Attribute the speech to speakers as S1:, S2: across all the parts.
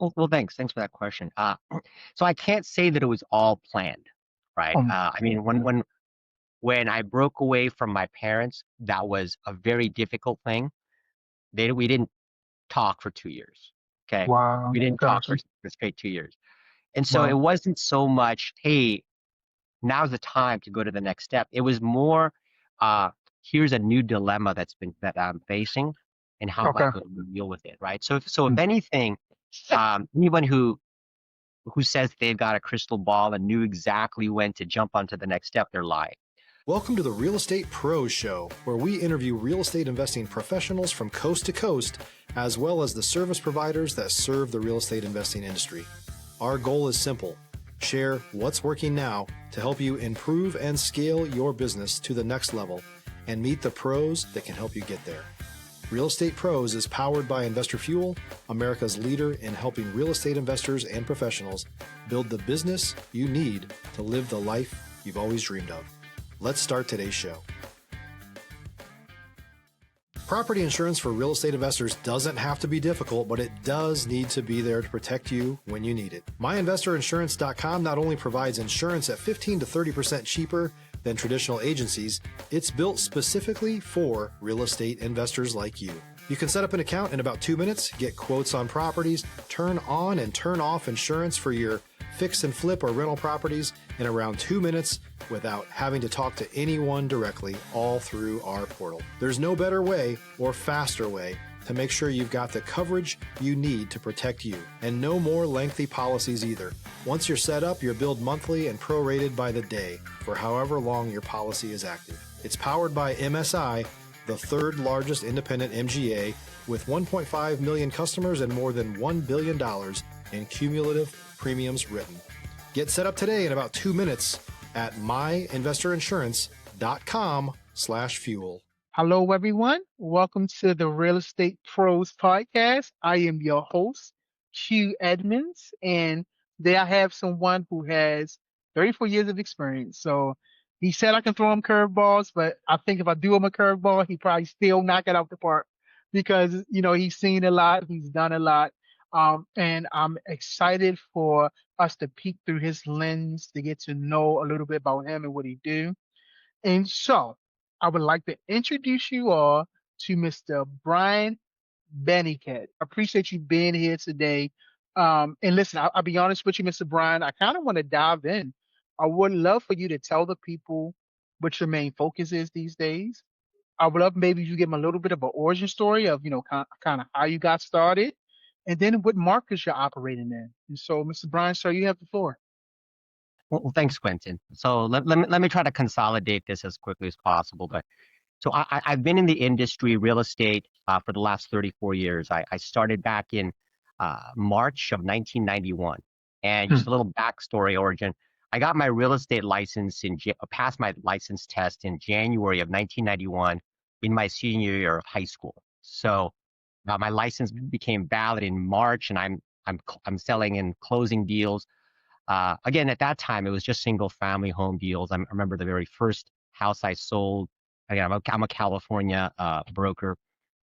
S1: Well, thanks. Thanks for that question. So I can't say that it was all planned, right?
S2: Um,
S1: I mean, when I broke away from my parents, that was a very difficult thing. We didn't talk for 2 years. Okay,
S2: wow,
S1: we didn't talk
S2: gotcha.
S1: for straight 2 years, and so it
S2: Wow.
S1: wasn't so much, hey, now's the time to go to the next step. It was more, uh, here's a new dilemma that I'm facing, and how am I
S2: Okay.
S1: going to deal with it, right? So if
S2: Mm.
S1: anything, anyone who says they've got a crystal ball and knew exactly when to jump onto the next step, they're lying.
S3: Welcome to the Real Estate Pros Show, where we interview real estate investing professionals from coast to coast, as well as the service providers that serve the real estate investing industry. Our goal is simple: share what's working now to help you improve and scale your business to the next level and meet the pros that can help you get there. Real Estate Pros is powered by Investor Fuel, America's leader in helping real estate investors and professionals build the business you need to live the life you've always dreamed of. Let's start today's show. Property insurance for real estate investors doesn't have to be difficult, but it does need to be there to protect you when you need it. MyInvestorInsurance.com not only provides insurance at 15 to 30% cheaper than traditional agencies, it's built specifically for real estate investors like you. You can set up an account in about 2 minutes, get quotes on properties, turn on and turn off insurance for your fix and flip or rental properties in around 2 minutes without having to talk to anyone directly, all through our portal. There's no better way or faster way to make sure you've got the coverage you need to protect you, and no more lengthy policies either. Once you're set up, you're billed monthly and prorated by the day for however long your policy is active. It's powered by MSI, the third largest independent MGA, with 1.5 million customers and more than $1 billion in cumulative premiums written. Get set up today in about 2 minutes at myinvestorinsurance.com/fuel.
S2: Hello, everyone. Welcome to the Real Estate Pros Podcast. I am your host, Q Edmonds, and today I have someone who has 34 years of experience. So he said I can throw him curveballs, but I think if I do him a curveball, he probably still knock it out the park because, he's seen a lot, he's done a lot. And I'm excited for us to peek through his lens to get to know a little bit about him and what he do. And so I would like to introduce you all to Mr. Brian Baniqued. I appreciate you being here today. And listen, I'll be honest with you, Mr. Brian, I kind of want to dive in. I would love for you to tell the people what your main focus is these days. I would love maybe you give them a little bit of an origin story of, kind of how you got started and then what markets you're operating in. And so, Mr. Brian, sir, you have the floor.
S1: Well, thanks, Quentin. So let me try to consolidate this as quickly as possible. But so I've been in the industry, real estate, for the last 34 years. I started back in March of 1991. And just
S2: Hmm.
S1: a little backstory origin. I got my real estate license passed my license test in January of 1991 in my senior year of high school. So my license became valid in March, and I'm selling and closing deals. Again, at that time, it was just single family home deals. I remember the very first house I sold. Again, I'm a California broker.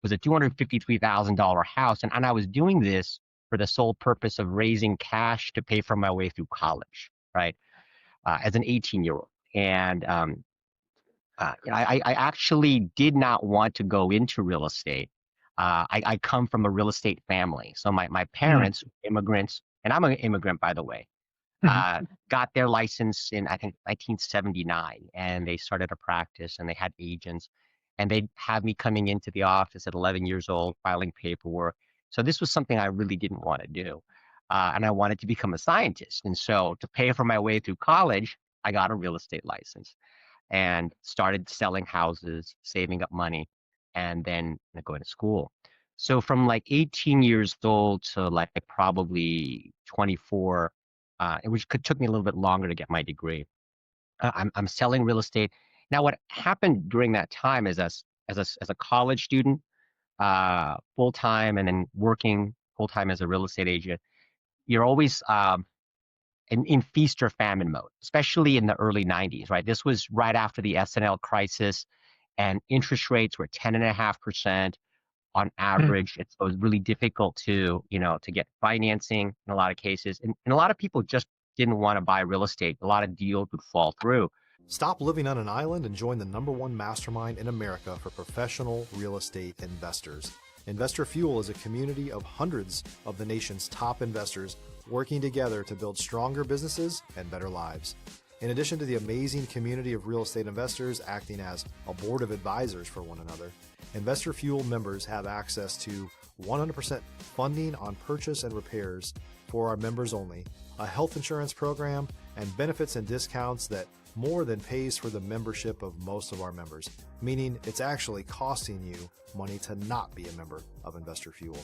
S1: Was a $253,000 house, and I was doing this for the sole purpose of raising cash to pay for my way through college, right? As an 18-year-old, and I actually did not want to go into real estate. I come from a real estate family, so my
S2: Hmm.
S1: parents, immigrants, and I'm an immigrant, by the way,
S2: Hmm.
S1: got their license in, I think, 1979, and they started a practice and they had agents, and they'd have me coming into the office at 11 years old filing paperwork. So this was something I really didn't want to do. And I wanted to become a scientist. And so to pay for my way through college, I got a real estate license and started selling houses, saving up money, and then going to school. So from like 18 years old to like probably 24, took me a little bit longer to get my degree. I'm selling real estate. Now, what happened during that time is as a college student, full time, and then working full time as a real estate agent, you're always in feast or famine mode, especially in the early 90s, right? This was right after the S&L crisis, and interest rates were 10.5%. on average. It was really difficult to get financing in a lot of cases. And a lot of people just didn't want to buy real estate. A lot of deals would fall through.
S3: Stop living on an island and join the #1 mastermind in America for professional real estate investors. Investor Fuel is a community of hundreds of the nation's top investors working together to build stronger businesses and better lives. In addition to the amazing community of real estate investors acting as a board of advisors for one another, Investor Fuel members have access to 100% funding on purchase and repairs for our members only, a health insurance program, and benefits and discounts that more than pays for the membership of most of our members, meaning it's actually costing you money to not be a member of Investor Fuel.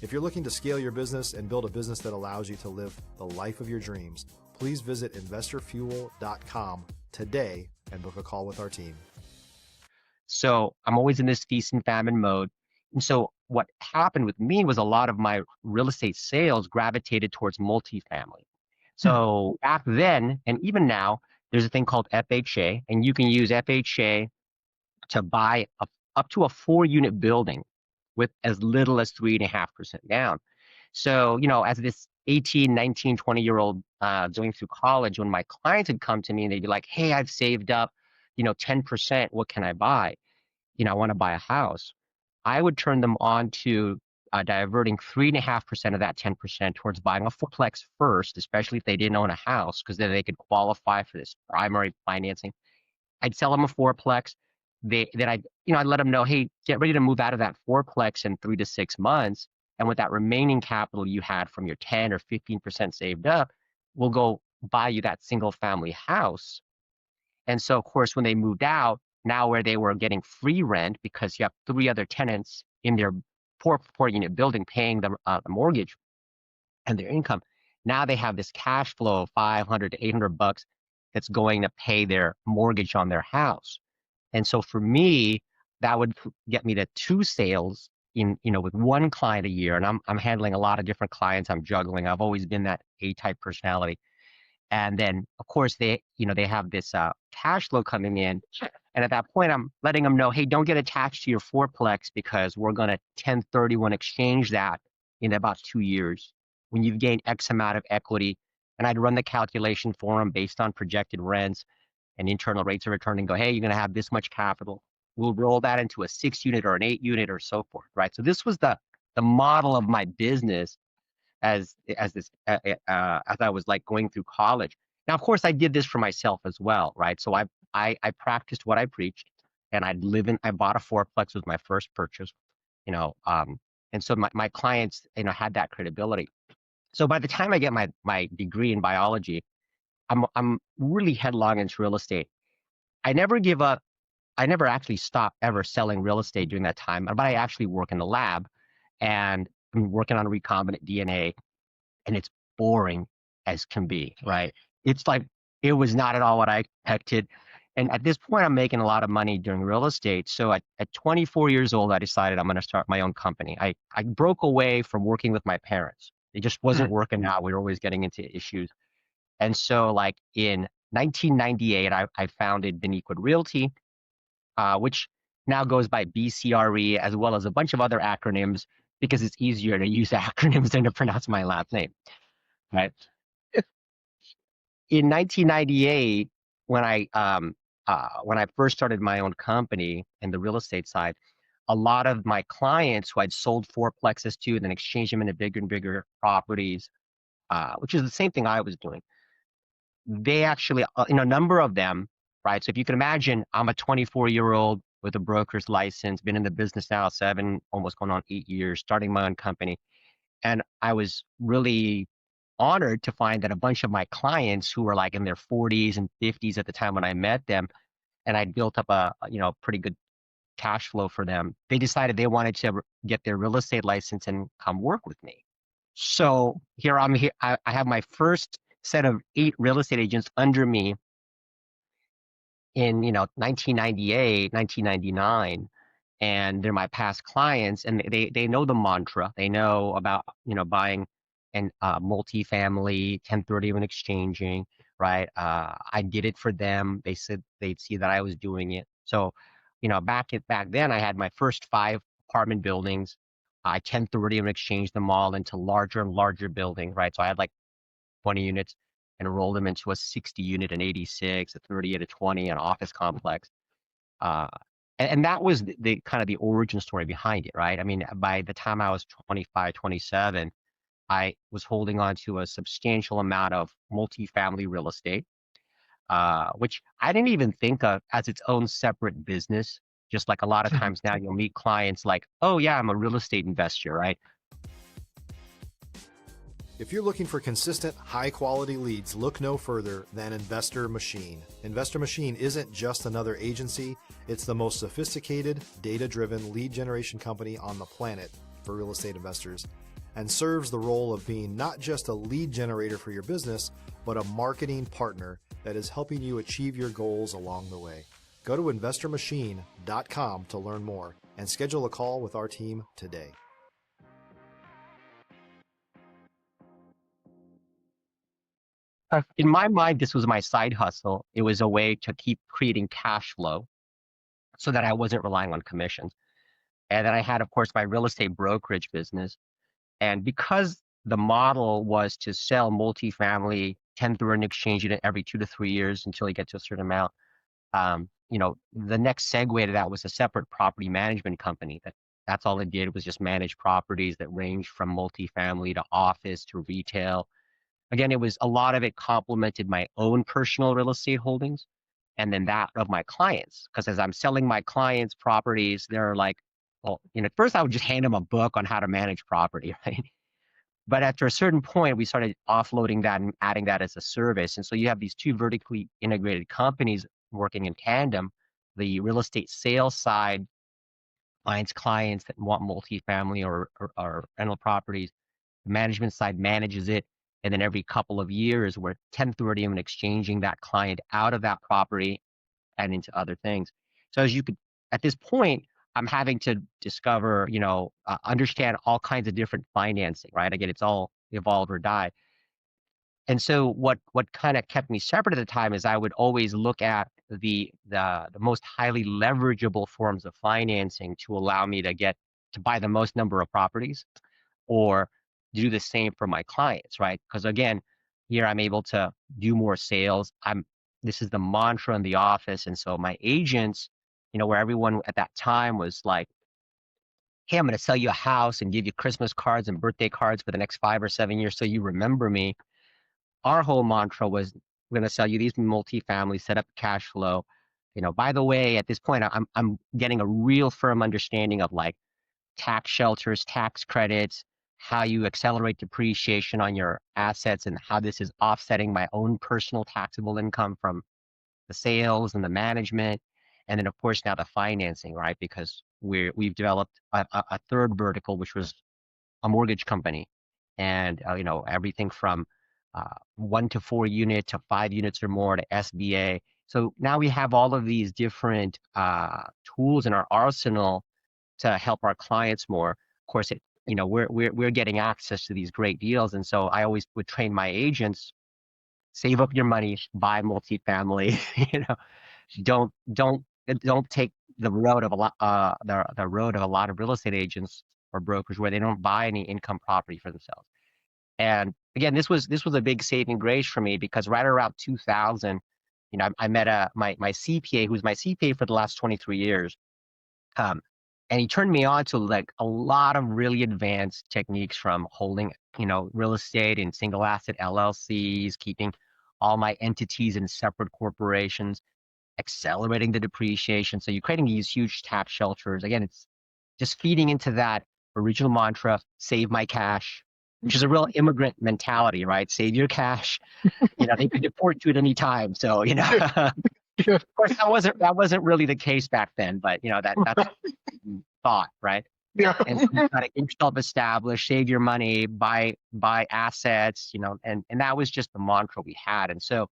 S3: If you're looking to scale your business and build a business that allows you to live the life of your dreams, please visit investorfuel.com today and book a call with our team.
S1: So I'm always in this feast and famine mode. And so what happened with me was a lot of my real estate sales gravitated towards multifamily. So back then, and even now, there's a thing called FHA, and you can use FHA to buy up to a 4-unit building with as little as 3.5% down. So, as this 18, 19, 20-year-old going through college, when my clients would come to me and they'd be like, hey, I've saved up, 10%, what can I buy? I want to buy a house. I would turn them on to diverting 3.5% of that 10% towards buying a fourplex first, especially if they didn't own a house, because then they could qualify for this primary financing. I'd sell them a fourplex. I'd let them know, hey, get ready to move out of that fourplex in 3 to 6 months. And with that remaining capital you had from your 10 or 15% saved up, we'll go buy you that single family house. And so, of course, when they moved out, now where they were getting free rent because you have 3 other tenants in their four-unit building paying the mortgage and their income, now they have this cash flow of $500 to $800 that's going to pay their mortgage on their house. And so for me, that would get me to 2 sales with 1 client a year. And I'm handling a lot of different clients. I'm juggling. I've always been that A-type personality. And then, of course, they have this cash flow coming in. And at that point, I'm letting them know, hey, don't get attached to your fourplex because we're going to 1031 exchange that in about 2 years when you've gained X amount of equity. And I'd run the calculation for them based on projected rents and internal rates of return and go, hey, you're going to have this much capital. We'll roll that into a 6-unit or an 8-unit or so forth, right? So this was the model of my business as I was like going through college. Now, of course, I did this for myself as well, right? So I practiced what I preached, and I bought a fourplex with my first purchase, and so my clients, had that credibility. So by the time I get my degree in biology, I'm really headlong into real estate. I never give up. I never actually stopped ever selling real estate during that time, but I actually work in the lab, and I'm working on recombinant DNA, and it's boring as can be, right? It's like, it was not at all what I expected. And at this point, I'm making a lot of money doing real estate. So at 24 years old, I decided I'm going to start my own company. I broke away from working with my parents. It just wasn't working out. We were always getting into issues. And so like in 1998, I founded Baniqued Realty, which now goes by BCRE, as well as a bunch of other acronyms because it's easier to use acronyms than to pronounce my last name, right? In 1998, when I first started my own company in the real estate side, a lot of my clients who I'd sold fourplexes to and then exchanged them into bigger and bigger properties, which is the same thing I was doing. They actually, a number of them, right? So if you can imagine, I'm a 24-year-old with a broker's license, been in the business now 7, almost going on 8 years, starting my own company. And I was really honored to find that a bunch of my clients who were like in their 40s and 50s at the time when I met them, and I'd built up a pretty good cash flow for them, they decided they wanted to get their real estate license and come work with me. So here I have my first set of 8 real estate agents under me in 1998, 1999, and they're my past clients, and they know the mantra. They know about buying and multifamily, 1031 exchanging, right? I did it for them. They said they'd see that I was doing it. So back then I had my first 5 apartment buildings. I 1030 and exchanged them all into larger and larger buildings, right? So I had like 20 units and rolled them into a 60 unit, an 86, a 38, a 20, an office complex. Uh, and that was the kind of the origin story behind it, right? I mean, by the time I was 25, 27, I was holding on to a substantial amount of multifamily real estate, which I didn't even think of as its own separate business. Just like a lot of times now, you'll meet clients like, oh, yeah, I'm a real estate investor, right?
S3: If you're looking for consistent, high-quality leads, look no further than Investor Machine. Investor Machine isn't just another agency. It's the most sophisticated, data-driven lead generation company on the planet for real estate investors, and serves the role of being not just a lead generator for your business, but a marketing partner that is helping you achieve your goals along the way. Go to investormachine.com to learn more and schedule a call with our team today.
S1: In my mind, this was my side hustle. It was a way to keep creating cash flow so that I wasn't relying on commissions. And then I had, of course, my real estate brokerage business. And because the model was to sell multifamily 1030 exchange it every 2 to 3 years until you get to a certain amount, the next segue to that was a separate property management company. That's all it did was just manage properties that ranged from multifamily to office to retail. Again, it was a lot of it complemented my own personal real estate holdings and then that of my clients. Because as I'm selling my clients' properties, they're like, well, at first I would just hand them a book on how to manage property, right? But after a certain point, we started offloading that and adding that as a service. And so you have these two vertically integrated companies working in tandem. The real estate sales side finds clients that want multifamily or rental properties. The management side manages it. And then every couple of years, we're 1030 and exchanging that client out of that property and into other things. So as you could, at this point, I'm having to discover, understand all kinds of different financing, right? Again, it's all evolve or die. And so what kind of kept me separate at the time is I would always look at the most highly leverageable forms of financing to allow me to buy the most number of properties or do the same for my clients, right? Because again, here I'm able to do more sales. This is the mantra in the office. And so my agents, where everyone at that time was like, hey, I'm going to sell you a house and give you Christmas cards and birthday cards for the next 5 or 7 years so you remember me. Our whole mantra was, we're going to sell you these multifamily, set up cash flow. By the way, at this point, I'm getting a real firm understanding of like tax shelters, tax credits, how you accelerate depreciation on your assets and how this is offsetting my own personal taxable income from the sales and the management. And then of course now the financing, right? Because we've developed a third vertical, which was a mortgage company. And, everything from 1 to 4 unit to 5 units or more to SBA. So now we have all of these different tools in our arsenal to help our clients more. Of course, we're getting access to these great deals, and so I always would train my agents: save up your money, buy multifamily. Don't take the road of a lot the road of a lot of real estate agents or brokers where they don't buy any income property for themselves. And again, this was a big saving grace for me because right around 2000, I met my CPA, who's my CPA for the last 23 years. And he turned me on to like a lot of really advanced techniques from holding, real estate in single asset LLCs, keeping all my entities in separate corporations, accelerating the depreciation. So you're creating these huge tax shelters. Again, it's just feeding into that original mantra, save my cash, which is a real immigrant mentality, right? Save your cash. They could deport you at any time. So, of course, that wasn't really the case back then, but that's thought, right?
S2: Yeah.
S1: And so you got to get yourself established, save your money, buy assets, and that was just the mantra we had. And so,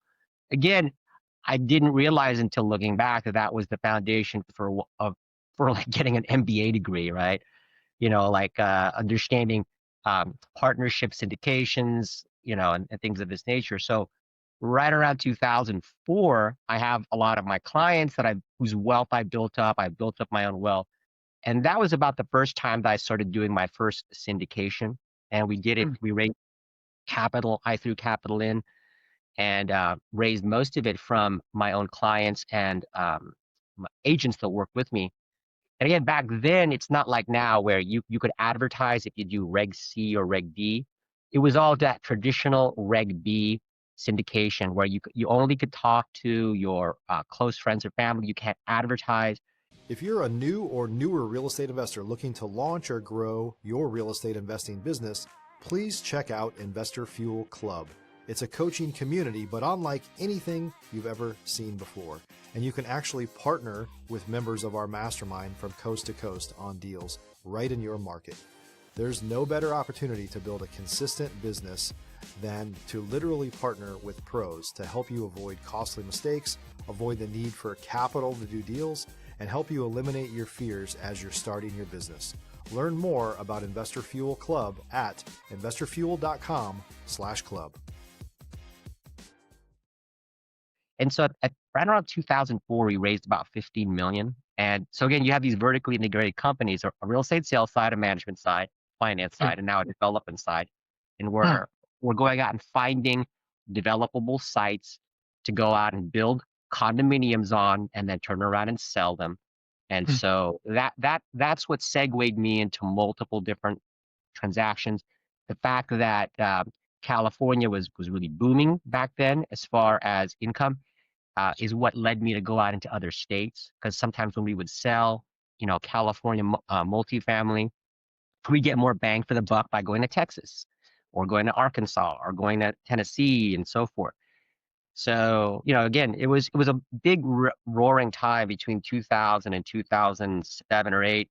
S1: again, I didn't realize until looking back that was the foundation for like getting an MBA degree, right? Understanding partnership syndications, and things of this nature. So right around 2004, I have a lot of my clients whose wealth I built up. I built up my own wealth. And that was about the first time that I started doing my first syndication. And we did it.
S2: Mm.
S1: We raised capital. I threw capital in and raised most of it from my own clients and agents that work with me. And again, back then, it's not like now where you could advertise if you do Reg C or Reg D. It was all that traditional Reg B syndication where you only could talk to your close friends or family. You can't advertise.
S3: If you're a new or newer real estate investor looking to launch or grow your real estate investing business, please check out Investor Fuel Club. It's a coaching community, but unlike anything you've ever seen before. And you can actually partner with members of our mastermind from coast to coast on deals right in your market. There's no better opportunity to build a consistent business than to literally partner with pros to help you avoid costly mistakes, avoid the need for capital to do deals, and help you eliminate your fears as you're starting your business. Learn more about Investor Fuel Club at investorfuel.com/club.
S1: And so at right around 2004, we raised about 15 million. And so again, you have these vertically integrated companies, a real estate sales side, a management side, finance
S2: Mm.
S1: side, and now a development side. And
S2: Huh.
S1: we're going out and finding developable sites to go out and build condominiums on and then turn around and sell them. And
S2: Mm.
S1: so that's what segued me into multiple different transactions. The fact that California was really booming back then as far as income is what led me to go out into other states. Because sometimes when we would sell, California multifamily, we get more bang for the buck by going to Texas or going to Arkansas or going to Tennessee and so forth. So, again, it was a big roaring time between 2000 and 2007 or 8.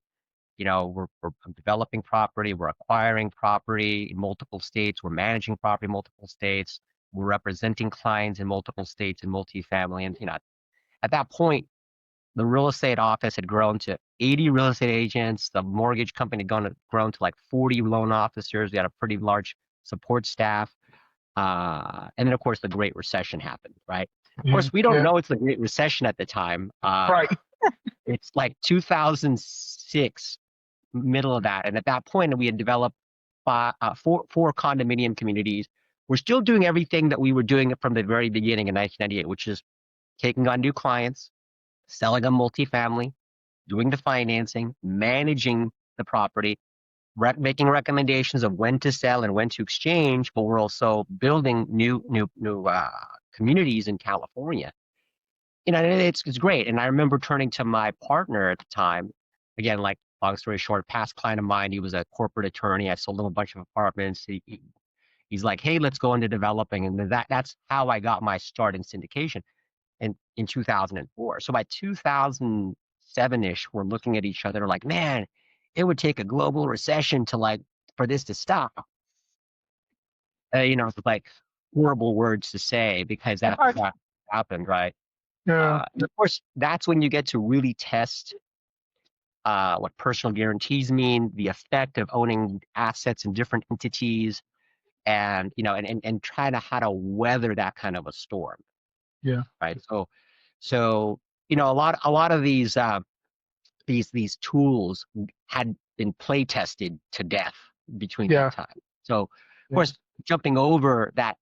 S1: We're developing property, we're acquiring property in multiple states, we're managing property in multiple states, we're representing clients in multiple states in multifamily. And, at that point, the real estate office had grown to 80 real estate agents. The mortgage company had grown to like 40 loan officers. We had a pretty large support staff. And then, of course, the Great Recession happened, right? Of course, we don't
S2: Yeah.
S1: know it's the Great Recession at the time.
S2: Right.
S1: It's like 2006, middle of that. And at that point, we had developed four condominium communities. We're still doing everything that we were doing from the very beginning in 1998, which is taking on new clients, selling a multifamily, doing the financing, managing the property, making recommendations of when to sell and when to exchange. But we're also building new communities in California. And it's great. And I remember turning to my partner at the time, again, like long story short, past client of mine. He was a corporate attorney. I sold him a bunch of apartments. He's like, hey, let's go into developing. And that's how I got my start in syndication in 2004. So by 2007-ish, we're looking at each other like, man, it would take a global recession for this to stop. It's like horrible words to say because that
S2: Right.
S1: happened, right?
S2: Yeah.
S1: And of course, that's when you get to really test what personal guarantees mean, the effect of owning assets in different entities, and and trying to how to weather that kind of a storm,
S2: Yeah.
S1: right? So a lot of these tools had been play tested to death between
S2: Yeah.
S1: that time. So of
S2: Yeah.
S1: course, jumping over that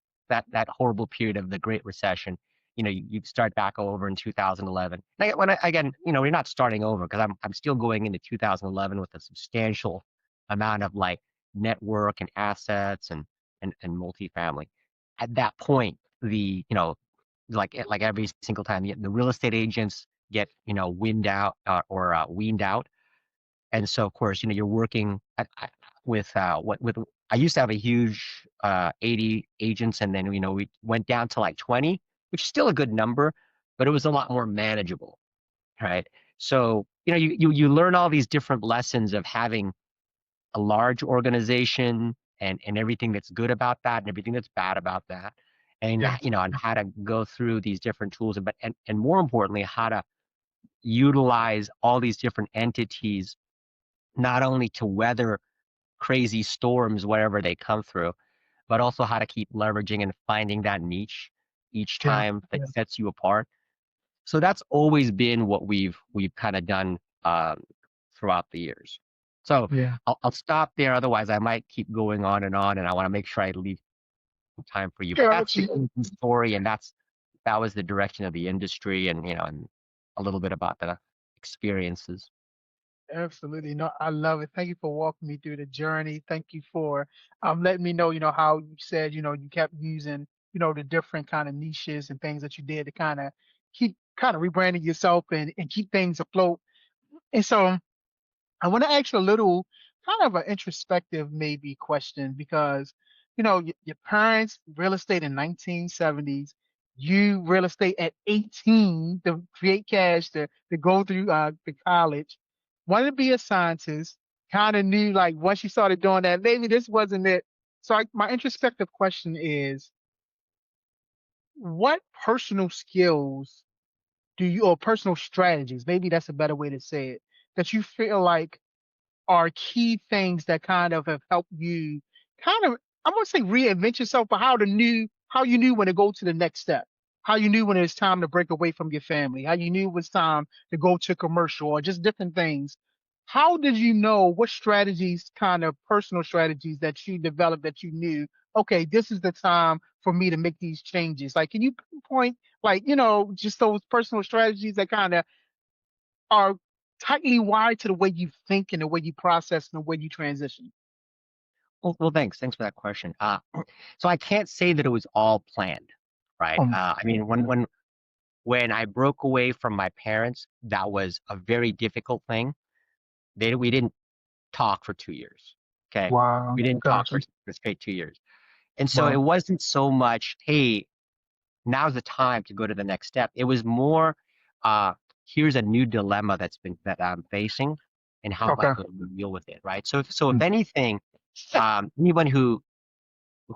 S1: horrible period of the Great Recession, you start back over in 2011. Again, we're not starting over because I'm still going into 2011 with a substantial amount of like network and assets and multifamily. At that point, like every single time, the real estate agents get wind out or weaned out, and so of course you're working with with I used to have a huge 80 agents, and then we went down to like 20, which is still a good number, but it was a lot more manageable, right? So you learn all these different lessons of having a large organization and everything that's good about that and everything that's bad about that, and
S2: Yeah.
S1: and how to go through these different tools, and more importantly, how to utilize all these different entities not only to weather crazy storms wherever they come through, but also how to keep leveraging and finding that niche each
S2: Yeah.
S1: time that
S2: Yeah.
S1: sets you apart. So that's always been what we've kind of done throughout the years. So
S2: Yeah.
S1: I'll stop there. Otherwise, I might keep going on, and I want to make sure I leave time for you. But that's the
S2: Gotcha.
S1: story, and that was the direction of the industry, and and a little bit about the experiences.
S2: Absolutely. No, I love it. Thank you for walking me through the journey. Thank you for letting me know, how you said, you kept using, the different kind of niches and things that you did to kind of keep kind of rebranding yourself and keep things afloat. And so I want to ask you a little kind of an introspective maybe question because, your parents real estate in 1970s, you real estate at 18 to create cash to go through the college, wanted to be a scientist, kind of knew like once you started doing that, maybe this wasn't it. So my introspective question is, what personal skills do you, or personal strategies, maybe that's a better way to say it, that you feel like are key things that kind of have helped you kind of, I won't say reinvent yourself, but how you knew when to go to the next step, how you knew when it was time to break away from your family, how you knew it was time to go to commercial or just different things. How did you know what strategies, kind of personal strategies that you developed that you knew, okay, this is the time for me to make these changes? Like, can you pinpoint, like, just those personal strategies that kind of are tightly wired to the way you think and the way you process and the way you transition?
S1: Well, thanks. Thanks for that question. So I can't say that it was all planned, right?
S2: Um,
S1: I mean, when I broke away from my parents, that was a very difficult thing. We didn't talk for 2 years. Okay,
S2: wow,
S1: we didn't talk
S2: gotcha.
S1: for straight 2 years, and so it
S2: Wow.
S1: wasn't so much, hey, now's the time to go to the next step. It was more, uh, here's a new dilemma that I'm facing, and how am I
S2: Okay.
S1: going to deal with it, right? So if
S2: Mm.
S1: anything, anyone who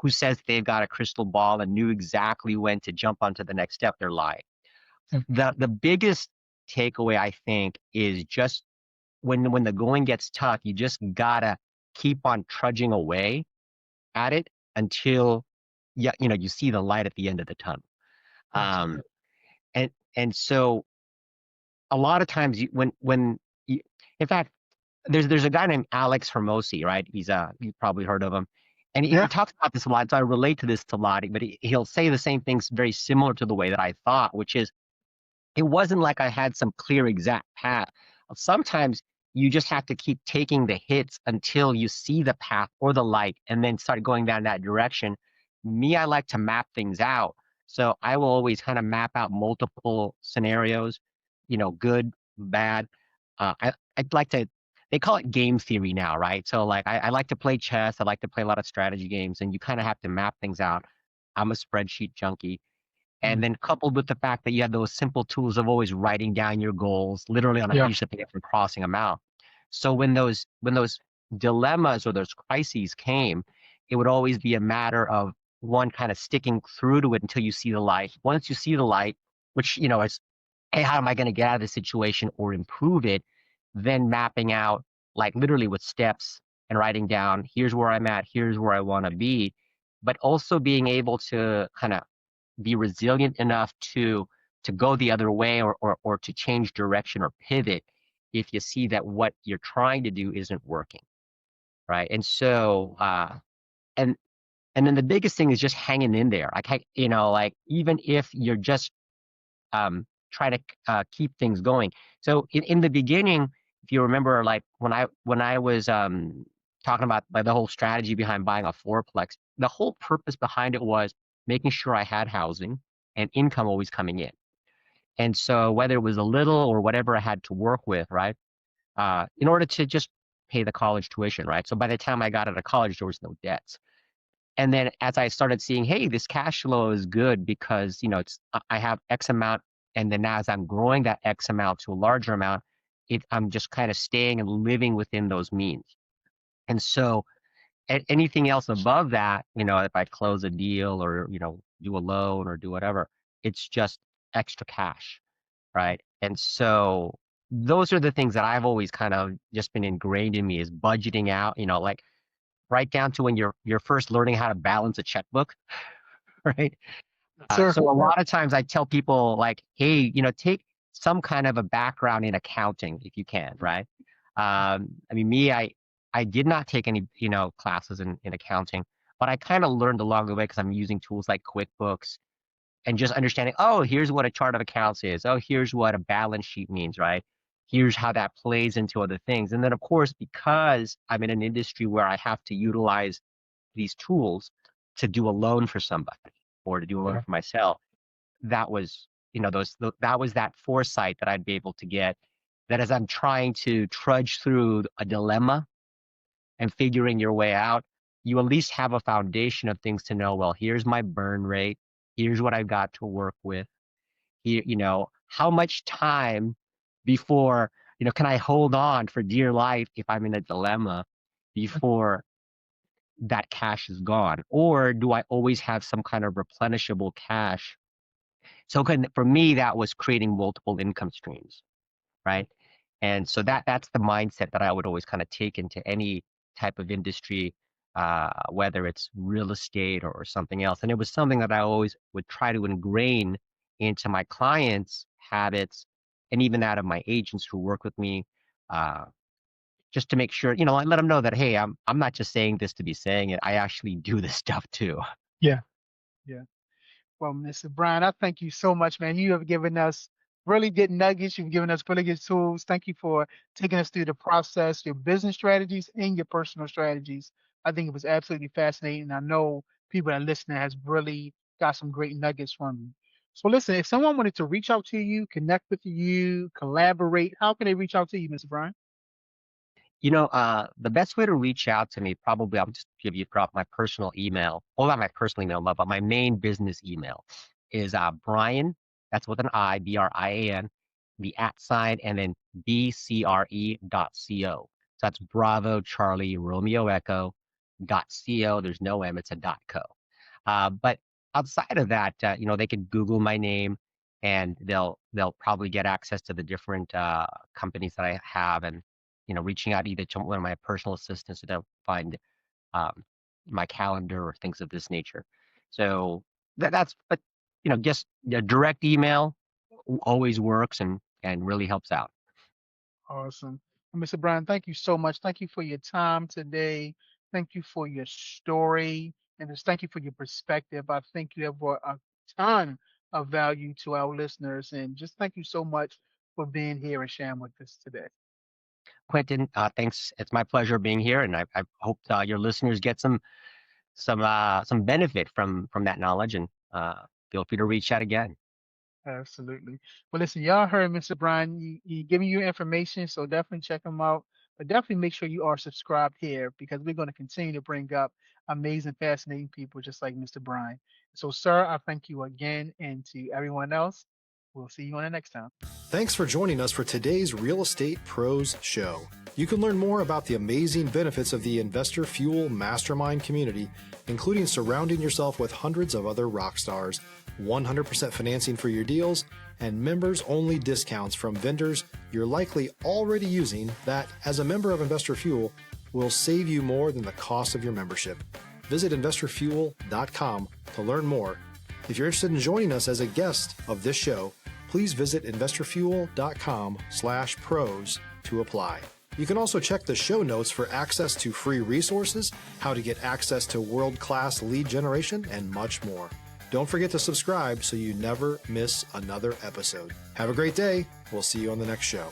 S1: says they've got a crystal ball and knew exactly when to jump onto the next step, they're lying.
S2: Mm.
S1: The biggest takeaway I think is just when the going gets tough, you just gotta keep on trudging away at it until you see the light at the end of the tunnel.
S2: Gotcha.
S1: Um, and so a lot of times you, in fact, there's a guy named Alex Hermosi, right? You've probably heard of him. And he
S2: Yeah.
S1: talks about this a lot. So I relate to this a lot, but he'll say the same things very similar to the way that I thought, which is it wasn't like I had some clear exact path. Sometimes you just have to keep taking the hits until you see the path or the light and then start going down that direction. Me, I like to map things out. So I will always kind of map out multiple scenarios, good, bad. I'd like to, they call it game theory now, right? So like I like to play chess. I like to play a lot of strategy games, and you kind of have to map things out. I'm a spreadsheet junkie. And
S2: Mm.
S1: then coupled with the fact that you have those simple tools of always writing down your goals literally on a
S2: Yeah.
S1: piece of paper and crossing them out. So when those dilemmas or those crises came, it would always be a matter of one kind of sticking through to it until you see the light. Once you see the light, which is, hey, how am I going to get out of this situation or improve it? Then mapping out like literally with steps and writing down, here's where I'm at, here's where I want to be, but also being able to kind of be resilient enough to go the other way or to change direction or pivot if you see that what you're trying to do isn't working, right? And so and and then the biggest thing is just hanging in there. Like like even if you're just try to keep things going. So in the beginning, if you remember, like when I was talking about like the whole strategy behind buying a fourplex, the whole purpose behind it was making sure I had housing and income always coming in. And so whether it was a little or whatever I had to work with, right, in order to just pay the college tuition, right? So by the time I got out of college, there was no debts. And then as I started seeing, hey, this cash flow is good because, I have X amount. And then as I'm growing that X amount to a larger amount, I'm just kind of staying and living within those means. And so anything else above that, if I close a deal or, do a loan or do whatever, it's just extra cash. Right. And so those are the things that I've always kind of just been ingrained in me is budgeting out, like right down to when you're first learning how to balance a checkbook, right?
S2: Sure.
S1: So a lot of times I tell people like, hey, take some kind of a background in accounting if you can, right? I mean, me, I did not take any, classes in accounting, but I kind of learned along the way because I'm using tools like QuickBooks and just understanding, oh, here's what a chart of accounts is. Oh, here's what a balance sheet means, right? Here's how that plays into other things. And then, of course, because I'm in an industry where I have to utilize these tools to do a loan for somebody or to do a loan
S2: Yeah.
S1: for myself, that was, that was that foresight that I'd be able to get. That as I'm trying to trudge through a dilemma and figuring your way out, you at least have a foundation of things to know, well, here's my burn rate. Here's what I've got to work with. Here, how much time before, can I hold on for dear life if I'm in a dilemma before that cash is gone? Or do I always have some kind of replenishable cash? So for me, that was creating multiple income streams, right? And so that's the mindset that I would always kind of take into any type of industry, whether it's real estate or something else. And it was something that I always would try to ingrain into my clients' habits and even that of my agents who work with me, uh, just to make sure, I let them know that, hey, I'm not just saying this to be saying it. I actually do this stuff too.
S2: Yeah. Yeah. Well, Mr. Brian, I thank you so much, man. You have given us really good nuggets. You've given us really good tools. Thank you for taking us through the process, your business strategies and your personal strategies. I think it was absolutely fascinating. I know people that are listening has really got some great nuggets from you. So listen, if someone wanted to reach out to you, connect with you, collaborate, how can they reach out to you, Mr. Brian?
S1: The best way to reach out to me, probably I'll just drop my personal email. Well, not my personal email, but my main business email is Brian, that's with an I, Brian, the @ sign, and then bcre.co. So that's Bravo Charlie Romeo Echo .co. There's no M, it's a .co. But outside of that, they can Google my name and they'll probably get access to the different companies that I have, and reaching out either to one of my personal assistants to find um, my calendar or things of this nature. So but just a direct email always works and really helps out.
S2: Awesome. Well, Mr. Brian, thank you so much. Thank you for your time today. Thank you for your story. And just thank you for your perspective. I think you have brought a ton of value to our listeners. And just thank you so much for being here and sharing with us today.
S1: Quentin, thanks. It's my pleasure being here, and I hope your listeners get some benefit from that knowledge, and feel free to reach out again.
S2: Absolutely. Well, listen, y'all heard Mr. Brian. He giving you information, so definitely check him out. But definitely make sure you are subscribed here because we're going to continue to bring up amazing, fascinating people just like Mr. Brian. So, sir, I thank you again, and to everyone else, we'll see you on the next time.
S3: Thanks for joining us for today's Real Estate Pros Show. You can learn more about the amazing benefits of the Investor Fuel Mastermind community, including surrounding yourself with hundreds of other rock stars, 100% financing for your deals, and members-only discounts from vendors you're likely already using that, as a member of Investor Fuel, will save you more than the cost of your membership. Visit investorfuel.com to learn more. If you're interested in joining us as a guest of this show, please visit investorfuel.com/pros to apply. You can also check the show notes for access to free resources, how to get access to world-class lead generation, and much more. Don't forget to subscribe so you never miss another episode. Have a great day. We'll see you on the next show.